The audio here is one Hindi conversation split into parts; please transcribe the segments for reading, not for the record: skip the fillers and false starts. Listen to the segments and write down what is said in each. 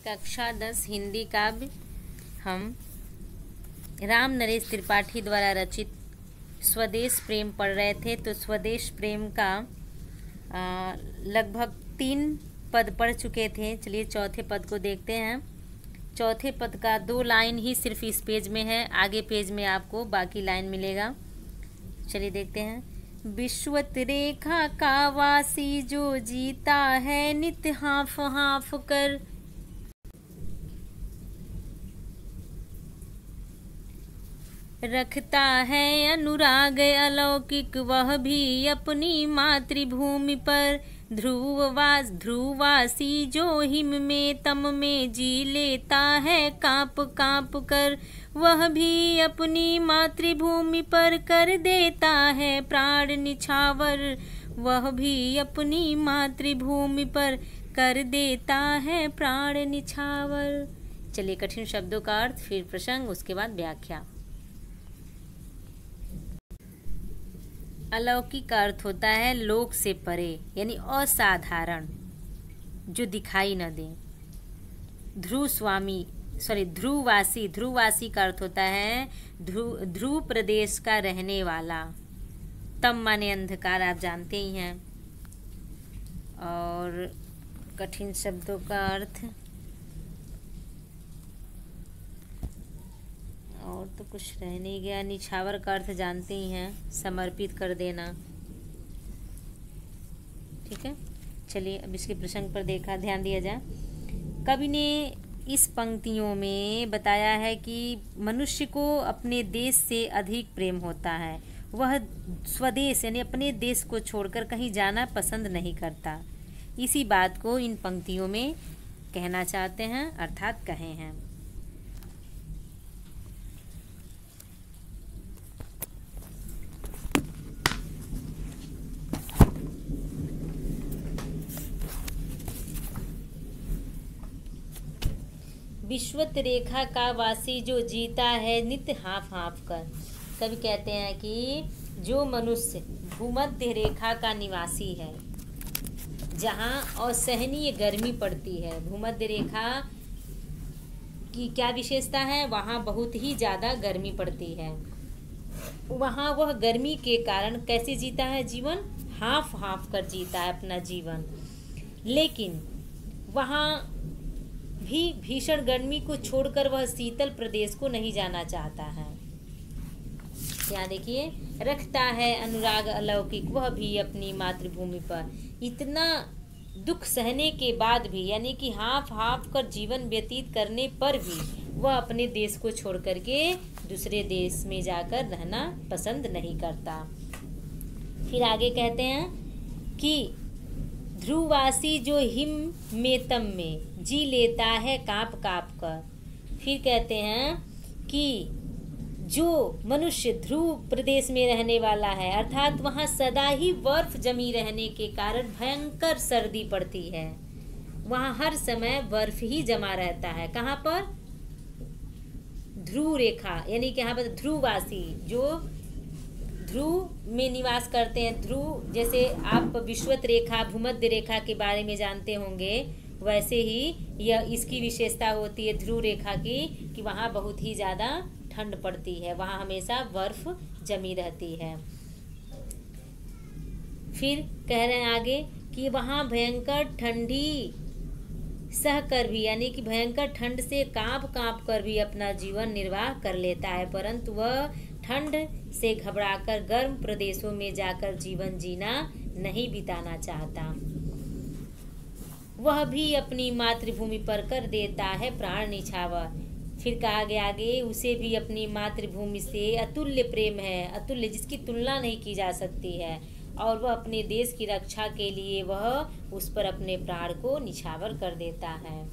कक्षा 10 हिंदी काव्य हम राम नरेश त्रिपाठी द्वारा रचित स्वदेश प्रेम पढ़ रहे थे। तो स्वदेश प्रेम का लगभग 3 पद पढ़ चुके थे। चलिए चौथे पद को देखते हैं। चौथे पद का 2 लाइन ही सिर्फ इस पेज में है, आगे पेज में आपको बाकी लाइन मिलेगा। चलिए देखते हैं। विश्वत रेखा का वासी जो जीता है नित्य हाफ हाफ कर, रखता है अनुराग अलौकिक वह भी अपनी मातृभूमि पर। ध्रुववासी जो हिम में तम में जी लेता है कांप कांप कर, वह भी अपनी मातृभूमि पर कर देता है प्राण निछावर। वह भी अपनी मातृभूमि पर कर देता है प्राण निछावर। चलिए कठिन शब्दों का अर्थ, फिर प्रसंग, उसके बाद व्याख्या। अलौकिक का अर्थ होता है लोक से परे, यानी असाधारण, जो दिखाई न दे। ध्रुववासी का अर्थ होता है ध्रुव प्रदेश का रहने वाला। तम माने अंधकार, आप जानते ही हैं। और कठिन शब्दों का अर्थ और तो कुछ रह नहीं गया। निछावर का अर्थ जानते ही हैं, समर्पित कर देना। ठीक है, चलिए अब इसके प्रसंग पर ध्यान दिया जाए। कवि ने इस पंक्तियों में बताया है कि मनुष्य को अपने देश से अधिक प्रेम होता है। वह स्वदेश यानी अपने देश को छोड़कर कहीं जाना पसंद नहीं करता। इसी बात को इन पंक्तियों में कहना चाहते हैं, अर्थात कहे हैं। विश्वत रेखा का वासी जो जीता है नित्य हाफ हाफ कर। कवि कहते हैं कि जो मनुष्य भूमध्य रेखा का निवासी है, जहाँ असहनीय गर्मी पड़ती है। भूमध्य रेखा की क्या विशेषता है? वहाँ बहुत ही ज़्यादा गर्मी पड़ती है। वहाँ वह गर्मी के कारण कैसे जीता है जीवन? हाफ हाफ कर जीता है अपना जीवन। लेकिन वहाँ भी भीषण गर्मी को छोड़कर वह शीतल प्रदेश को नहीं जाना चाहता है। यहाँ देखिए, रखता है अनुराग अलौकिक वह भी अपनी मातृभूमि पर। इतना दुख सहने के बाद भी, यानी कि हाफ हाफ कर जीवन व्यतीत करने पर भी, वह अपने देश को छोड़ करके दूसरे देश में जाकर रहना पसंद नहीं करता। फिर आगे कहते हैं कि ध्रुववासी जो हिम में तम में जी लेता है कांप कांप कर। फिर कहते हैं कि जो मनुष्य ध्रुव प्रदेश में रहने वाला है, अर्थात वहाँ सदा ही बर्फ जमी रहने के कारण भयंकर सर्दी पड़ती है। वहाँ हर समय बर्फ ही जमा रहता है। कहाँ पर? ध्रुव रेखा, यानी कि यहाँ पर ध्रुववासी जो ध्रुव में निवास करते हैं। ध्रुव जैसे आप विश्वत रेखा, भूमध्य रेखा के बारे में जानते होंगे, वैसे ही यह इसकी विशेषता होती है ध्रुव रेखा की, कि वहाँ बहुत ही ज़्यादा ठंड पड़ती है, वहाँ हमेशा बर्फ जमी रहती है। फिर कह रहे हैं आगे कि वहाँ भयंकर ठंडी सह कर भी, यानी कि भयंकर ठंड से कांप कांप कर भी अपना जीवन निर्वाह कर लेता है, परंतु वह ठंड से घबराकर गर्म प्रदेशों में जाकर जीवन जीना नहीं बिताना चाहता। वह भी अपनी मातृभूमि पर कर देता है प्राण निछावर। फिर कहा गया आगे, उसे भी अपनी मातृभूमि से अतुल्य प्रेम है, अतुल्य जिसकी तुलना नहीं की जा सकती है, और वह अपने देश की रक्षा के लिए वह उस पर अपने प्राण को निछावर कर देता है।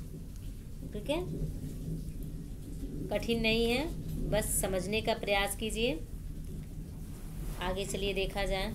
ठीक है, कठिन नहीं है, बस समझने का प्रयास कीजिए। आगे चलिए देखा जाए।